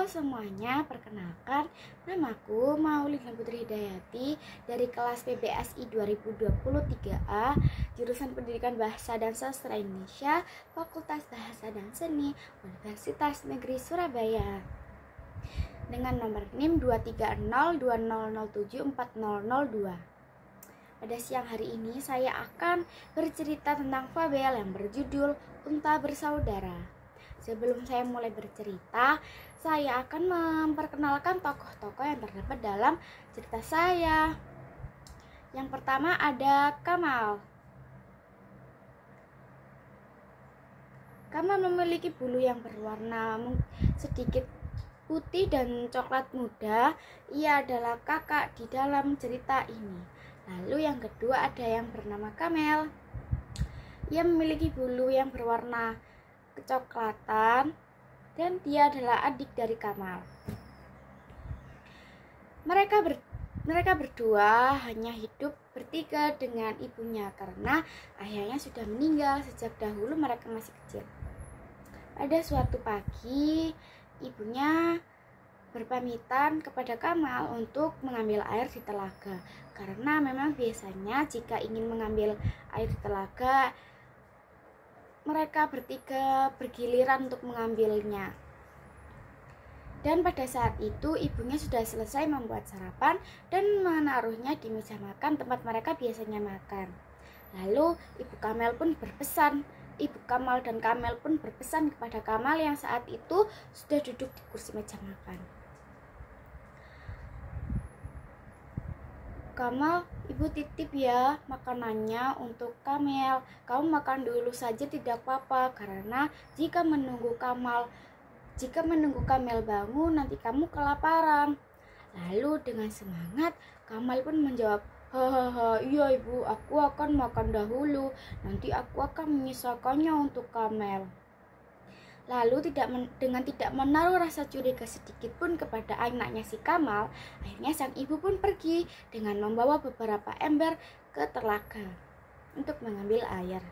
semuanya, perkenalkan, namaku Maulina Putri Hidayati dari kelas PBSI 2023A, jurusan Pendidikan Bahasa dan Sastra Indonesia, Fakultas Bahasa dan Seni, Universitas Negeri Surabaya. Dengan nomor NIM 23020074002. Pada siang hari ini saya akan bercerita tentang fabel yang berjudul Unta Bersaudara. Sebelum saya mulai bercerita, saya akan memperkenalkan tokoh-tokoh yang terdapat dalam cerita saya. Yang pertama ada Kamal. Kamal memiliki bulu yang berwarna sedikit putih dan coklat muda. Ia adalah kakak di dalam cerita ini. Lalu yang kedua ada yang bernama Kamel. Ia memiliki bulu yang berwarna kecoklatan dan dia adalah adik dari Kamal. Mereka berdua hanya hidup bertiga dengan ibunya karena ayahnya sudah meninggal sejak dahulu mereka masih kecil. Pada suatu pagi, ibunya berpamitan kepada Kamal untuk mengambil air di telaga, karena memang biasanya jika ingin mengambil air di telaga, mereka bertiga bergiliran untuk mengambilnya. Dan pada saat itu ibunya sudah selesai membuat sarapan dan menaruhnya di meja makan tempat mereka biasanya makan. Lalu Ibu Kamal dan Kamel pun berpesan kepada Kamal yang saat itu sudah duduk di kursi meja makan. Kamal, ibu titip ya makanannya untuk Kamel. Kamu makan dulu saja tidak apa-apa, karena jika menunggu Kamel bangun nanti kamu kelaparan. Lalu dengan semangat Kamal pun menjawab, hahaha, iya ibu, aku akan makan dahulu, nanti aku akan menyisakannya untuk Kamel. Lalu dengan tidak menaruh rasa curiga sedikit pun kepada anaknya si Kamal, akhirnya sang ibu pun pergi dengan membawa beberapa ember ke telaga untuk mengambil air.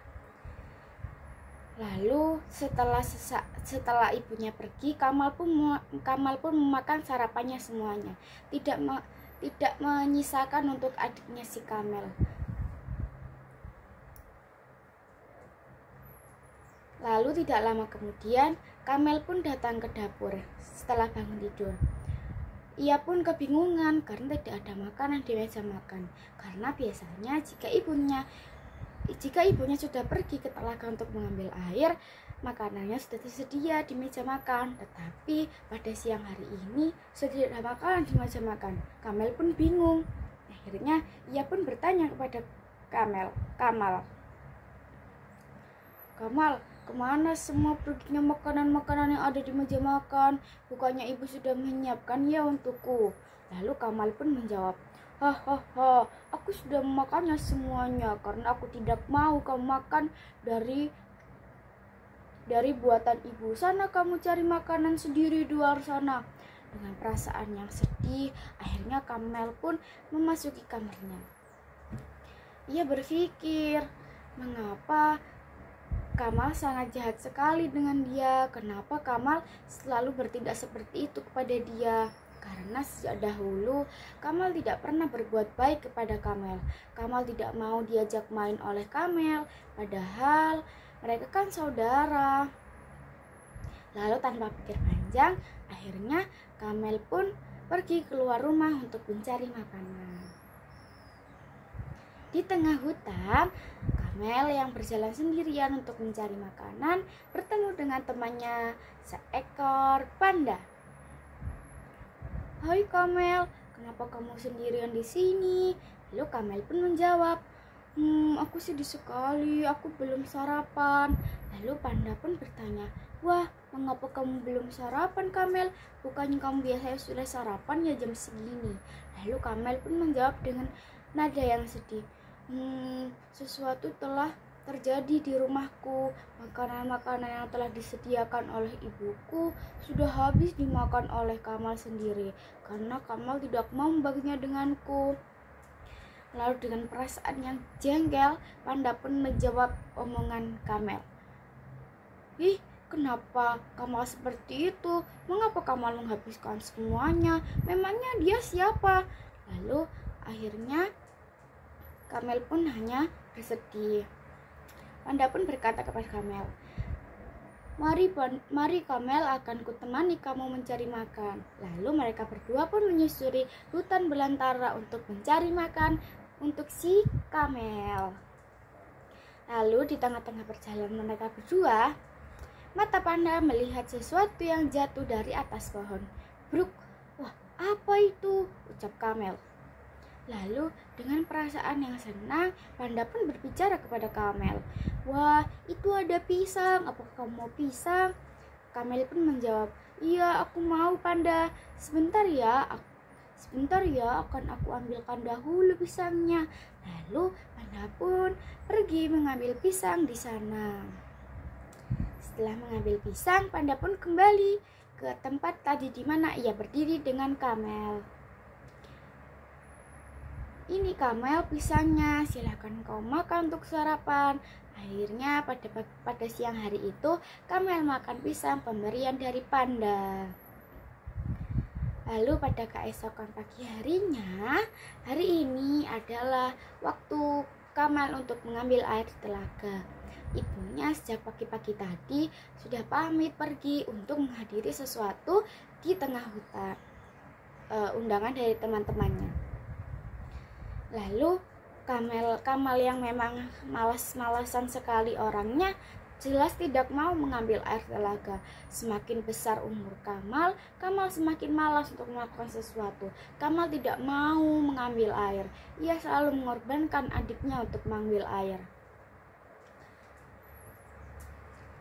Lalu setelah ibunya pergi, Kamal pun memakan sarapannya semuanya, tidak menyisakan untuk adiknya si Kamel. Lalu tidak lama kemudian, Kamel pun datang ke dapur setelah bangun tidur. Ia pun kebingungan karena tidak ada makanan di meja makan. Karena biasanya jika ibunya sudah pergi ke telaga untuk mengambil air, makanannya sudah tersedia di meja makan. Tetapi pada siang hari ini sudah tidak ada makanan di meja makan. Kamel pun bingung. Akhirnya ia pun bertanya kepada Kamal, kemana semua perginya makanan-makanan yang ada di meja makan? Bukannya ibu sudah menyiapkan ya untukku? Lalu Kamal pun menjawab, hahaha, aku sudah memakannya semuanya karena aku tidak mau kamu makan dari buatan ibu. Sana kamu cari makanan sendiri di luar sana. Dengan perasaan yang sedih, akhirnya Kamel pun memasuki kamarnya. Ia berpikir, mengapa Kamal sangat jahat sekali dengan dia. Kenapa Kamal selalu bertindak seperti itu kepada dia? Karena sejak dahulu Kamal tidak pernah berbuat baik kepada Kamel. Kamal tidak mau diajak main oleh Kamel, padahal mereka kan saudara. Lalu tanpa pikir panjang, akhirnya Kamel pun pergi keluar rumah untuk mencari makanan. Di tengah hutan, Kamel yang berjalan sendirian untuk mencari makanan bertemu dengan temannya, seekor panda. Hai Kamel, kenapa kamu sendirian di sini? Lalu Kamel pun menjawab, aku sedih sekali, aku belum sarapan. Lalu panda pun bertanya, wah, mengapa kamu belum sarapan Kamel? Bukannya kamu biasanya sudah sarapan ya jam segini? Lalu Kamel pun menjawab dengan nada yang sedih, sesuatu telah terjadi di rumahku. Makanan-makanan yang telah disediakan oleh ibuku sudah habis dimakan oleh Kamal sendiri karena Kamal tidak mau membaginya denganku. Lalu dengan perasaan yang jengkel, panda pun menjawab omongan Kamel. Ih, Kenapa Kamal seperti itu? Mengapa Kamal menghabiskan semuanya? Memangnya dia siapa? Lalu akhirnya Kamel pun hanya bersedih. Panda pun berkata kepada Kamel, Mari Kamel, akan kutemani kamu mencari makan. Lalu mereka berdua pun menyusuri hutan belantara untuk mencari makan untuk si Kamel. Lalu di tengah-tengah perjalanan mereka berdua, mata Panda melihat sesuatu yang jatuh dari atas pohon. Bruk, wah apa itu? Ucap Kamel. Lalu dengan perasaan yang senang, Panda pun berbicara kepada Kamel. Wah, itu ada pisang. Apakah kamu mau pisang? Kamel pun menjawab, iya aku mau Panda. Sebentar ya, akan aku ambilkan dahulu pisangnya. Lalu Panda pun pergi mengambil pisang di sana. Setelah mengambil pisang, Panda pun kembali ke tempat tadi di mana ia berdiri dengan Kamel. Ini Kamel pisangnya, silahkan kau makan untuk sarapan. Akhirnya pada siang hari itu Kamel makan pisang pemberian dari Panda. Lalu pada keesokan pagi harinya, hari ini adalah waktu Kamel untuk mengambil air di telaga. Ibunya sejak pagi-pagi tadi sudah pamit pergi untuk menghadiri sesuatu di tengah hutan, undangan dari teman-temannya. Lalu Kamal yang memang malas-malasan sekali orangnya, jelas tidak mau mengambil air telaga. Semakin besar umur Kamal semakin malas untuk melakukan sesuatu. Kamal tidak mau mengambil air. Ia selalu mengorbankan adiknya untuk mengambil air.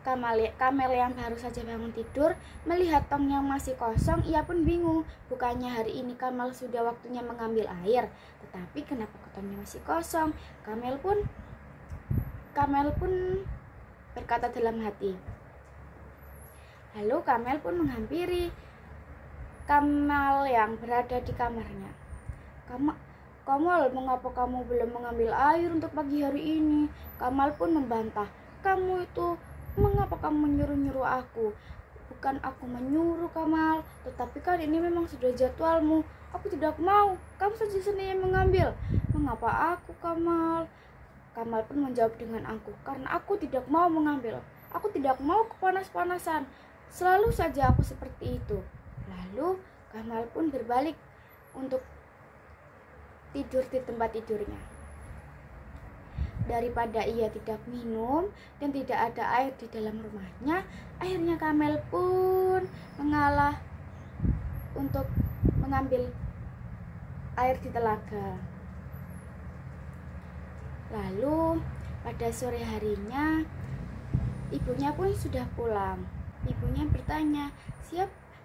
Kamel yang baru saja bangun tidur melihat tong yang masih kosong, ia pun bingung. Bukannya hari ini Kamel sudah waktunya mengambil air, tetapi kenapa tongnya masih kosong? Kamel pun berkata dalam hati. Lalu Kamel pun menghampiri Kamal yang berada di kamarnya. Kamal, mengapa kamu belum mengambil air untuk pagi hari ini? Kamal pun membantah. Mengapa kamu menyuruh-nyuruh aku? Bukan aku menyuruh Kamal, tetapi kan ini memang sudah jadwalmu. Aku tidak mau, kamu saja sendiri yang mengambil. Mengapa aku Kamal? Kamal pun menjawab dengan angkuh, karena aku tidak mau mengambil. Aku tidak mau kepanas-panasan. Selalu saja aku seperti itu. Lalu Kamal pun berbalik untuk tidur di tempat tidurnya. Daripada ia tidak minum dan tidak ada air di dalam rumahnya, akhirnya Kamel pun mengalah untuk mengambil air di telaga. Lalu pada sore harinya, ibunya pun sudah pulang. Ibunya bertanya,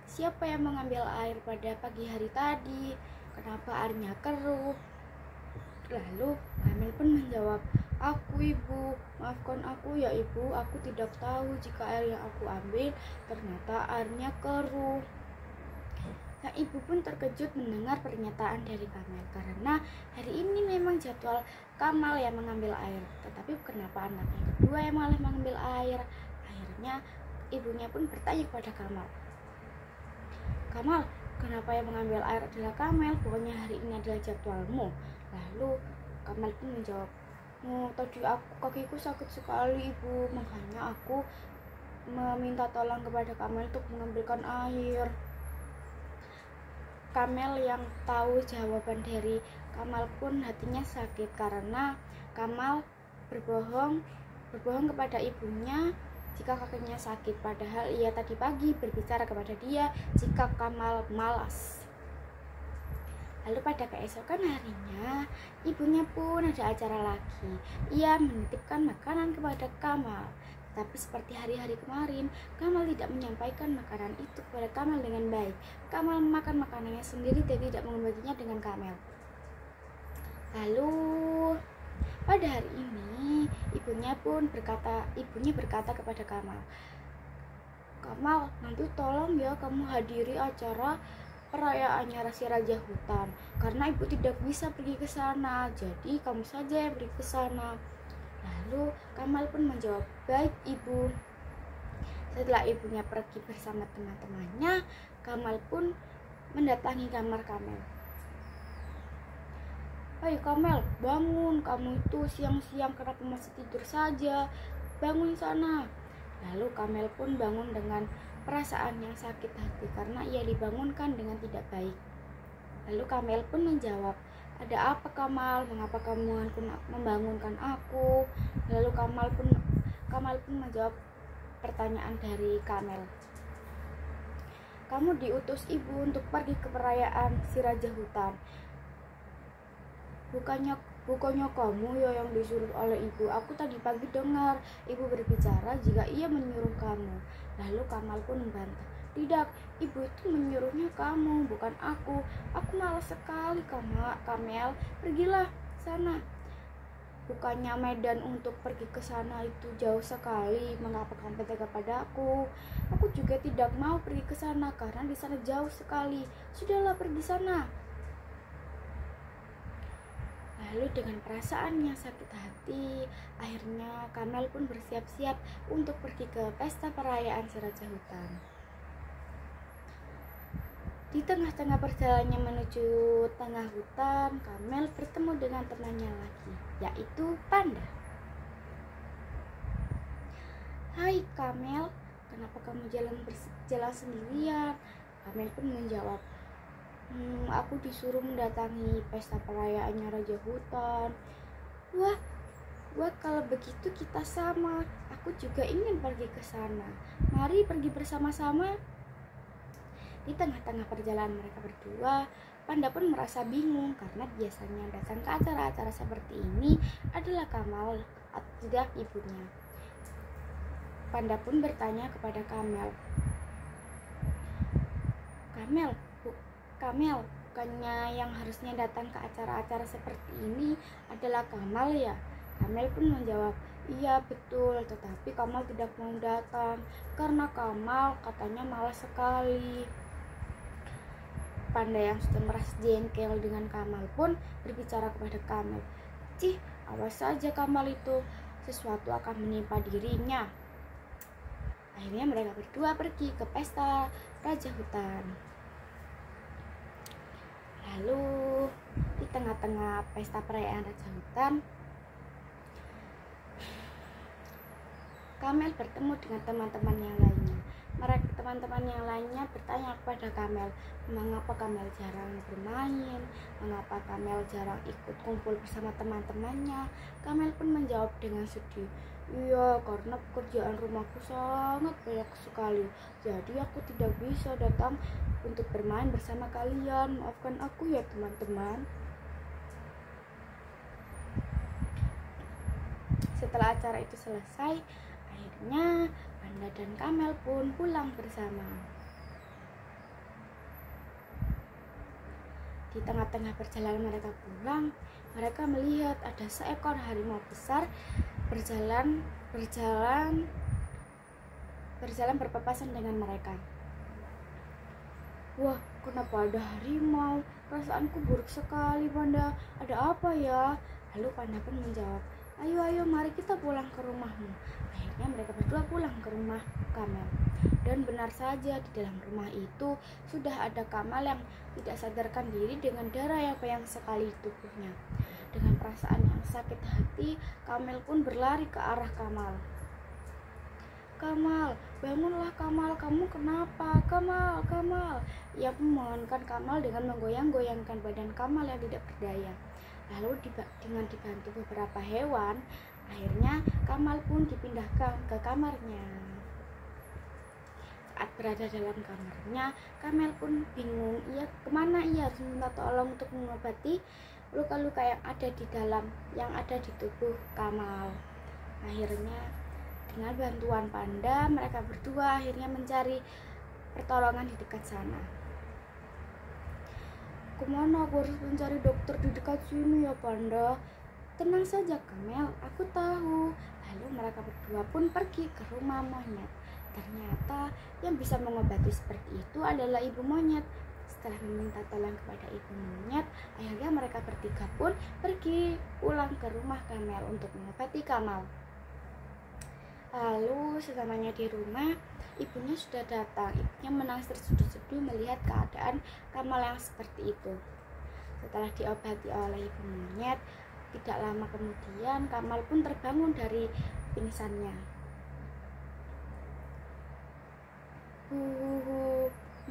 siapa yang mengambil air pada pagi hari tadi? Kenapa airnya keruh? Lalu Kamel pun menjawab, aku ibu, maafkan aku ya ibu, aku tidak tahu jika air yang aku ambil ternyata airnya keruh. Nah, ibu pun terkejut mendengar pernyataan dari Kamel, karena hari ini memang jadwal Kamal yang mengambil air, tetapi kenapa anak yang kedua yang malah mengambil air? Akhirnya ibunya pun bertanya kepada Kamal, kenapa yang mengambil air adalah Kamel? Pokoknya hari ini adalah jadwalmu. Lalu Kamal pun menjawab, tadi kakiku sakit sekali ibu, makanya aku meminta tolong kepada Kamel untuk mengambilkan air. Kamel yang tahu jawaban dari Kamal pun hatinya sakit, karena Kamal berbohong kepada ibunya jika kakinya sakit, padahal ia tadi pagi berbicara kepada dia jika Kamal malas. Lalu pada keesokan harinya, ibunya pun ada acara lagi. Ia menitipkan makanan kepada Kamal. Tapi seperti hari-hari kemarin, Kamal tidak menyampaikan makanan itu kepada Kamal dengan baik. Kamal memakan makanannya sendiri dan tidak membaginya dengan Kamel. Lalu pada hari ini, ibunya berkata kepada Kamal, Kamal, nanti tolong ya kamu hadiri acara perayaannya si Raja Hutan, karena ibu tidak bisa pergi ke sana, jadi kamu saja yang pergi ke sana. Lalu Kamal pun menjawab, baik ibu. Setelah ibunya pergi bersama teman-temannya, Kamal pun mendatangi kamar Kamel. "Hai Kamel, bangun, kamu itu siang-siang kenapa masih tidur saja? Bangun sana." Lalu Kamel pun bangun dengan perasaan yang sakit hati karena ia dibangunkan dengan tidak baik. Lalu Kamel pun menjawab, "Ada apa Kamal? Mengapa kamu membangunkan aku?" Lalu Kamal pun menjawab pertanyaan dari Kamel. "Kamu diutus ibu untuk pergi ke perayaan si Raja Hutan. Bukannya kamu ya yang disuruh oleh ibu. Aku tadi pagi dengar ibu berbicara jika ia menyuruh kamu." Lalu Kamal pun membantah, "Tidak, ibu itu menyuruhnya kamu, bukan aku. Aku malas sekali Kamel. Pergilah sana. Bukannya medan untuk pergi ke sana itu jauh sekali. Mengapa kamu tega padaku? Aku juga tidak mau pergi ke sana karena di sana jauh sekali. Sudahlah, pergi sana." Lalu dengan perasaan yang sakit hati, akhirnya Kamel pun bersiap-siap untuk pergi ke pesta perayaan si Raja Hutan. Di tengah-tengah perjalanannya menuju tengah hutan, Kamel bertemu dengan temannya lagi, yaitu Panda. "Hai Kamel, kenapa kamu jalan sendirian?" Kamel pun menjawab, "Aku disuruh mendatangi pesta perayaannya Raja Hutan." Wah, kalau begitu kita sama. Aku juga ingin pergi ke sana. Mari pergi bersama-sama." Di tengah-tengah perjalanan mereka berdua, Panda pun merasa bingung karena biasanya datang ke acara-acara seperti ini adalah Kamal atau tidak ibunya. Panda pun bertanya kepada Kamel, Kamel, bukannya yang harusnya datang ke acara-acara seperti ini adalah Kamal ya?" Kamel pun menjawab, "Iya betul, tetapi Kamal tidak mau datang karena Kamal katanya malas sekali." Panda yang sudah merasa jengkel dengan Kamal pun berbicara kepada Kamel, "Cih, awas saja Kamal itu, sesuatu akan menimpa dirinya." Akhirnya mereka berdua pergi ke pesta Raja Hutan. Lalu di tengah-tengah pesta perayaan Raja Hutan, Kamel bertemu dengan teman-teman yang lainnya. Teman-teman yang lainnya bertanya kepada Kamel, mengapa Kamel jarang bermain, mengapa Kamel jarang ikut kumpul bersama teman-temannya. Kamel pun menjawab dengan sedih, "Iya, karena pekerjaan rumahku sangat banyak sekali, jadi aku tidak bisa datang untuk bermain bersama kalian. Maafkan aku ya teman-teman." Setelah acara itu selesai, akhirnya Panda dan Kamel pun pulang bersama. Di tengah-tengah perjalanan mereka pulang, mereka melihat ada seekor harimau besar berjalan berpapasan dengan mereka. "Wah, kenapa ada harimau? Perasaanku buruk sekali, Panda. Ada apa ya?" Lalu Panda pun menjawab, Ayo, mari kita pulang ke rumahmu." Akhirnya mereka berdua pulang ke rumah Kamel. Dan benar saja, di dalam rumah itu sudah ada Kamal yang tidak sadarkan diri dengan darah yang banyak sekali di tubuhnya. Dengan perasaan yang sakit hati, Kamel pun berlari ke arah Kamal. "Kamal, bangunlah Kamal, kamu kenapa? Kamal, Kamal." Ia memohonkan Kamal dengan menggoyang-goyangkan badan Kamal yang tidak berdaya. Lalu dengan dibantu beberapa hewan, akhirnya Kamal pun dipindahkan ke kamarnya. Saat berada dalam kamarnya, Kamel pun bingung kemana ia harus minta tolong untuk mengobati luka-luka yang ada di tubuh Kamal. Akhirnya dengan bantuan Panda, mereka berdua akhirnya mencari pertolongan di dekat sana. "Kemana aku harus mencari dokter di dekat sini ya Panda?" "Tenang saja Kamel, aku tahu." Lalu mereka berdua pun pergi ke rumah monyet. Ternyata yang bisa mengobati seperti itu adalah ibu monyet. Setelah meminta tolong kepada ibu monyet, akhirnya mereka bertiga pun pergi pulang ke rumah Kamel untuk mengobati Kamal. Lalu sesamanya di rumah, ibunya sudah datang. Ibunya menangis terseduh-seduh melihat keadaan Kamal yang seperti itu. Setelah diobati oleh ibu monyet, tidak lama kemudian Kamal pun terbangun dari pingsannya.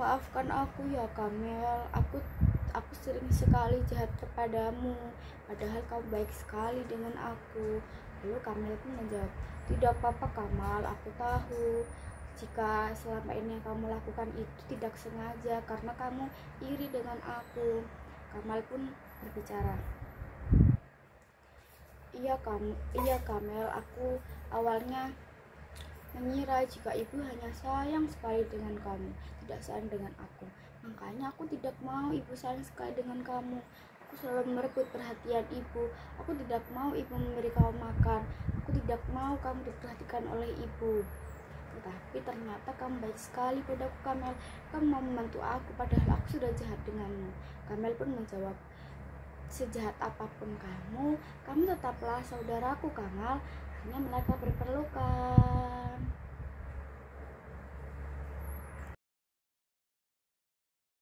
Maafkan aku ya Kamel, aku sering sekali jahat kepadamu, padahal kau baik sekali dengan aku. Lalu Kamel pun menjawab, tidak apa-apa Kamal, aku tahu jika selama ini yang kamu lakukan itu tidak sengaja karena kamu iri dengan aku. Kamal pun berbicara, iya Kamel, aku awalnya mengira jika ibu hanya sayang sekali dengan kamu, tidak sayang dengan aku. Makanya aku tidak mau ibu sayang sekali dengan kamu. Aku selalu merebut perhatian ibu. Aku tidak mau ibu memberi kamu makan. Aku tidak mau kamu diperhatikan oleh ibu. Tetapi ternyata kamu baik sekali padaku Kamel. Kamu mau membantu aku padahal aku sudah jahat denganmu. Kamel pun menjawab, sejahat apapun kamu tetaplah saudaraku Kamal. Hanya mereka berpelukan.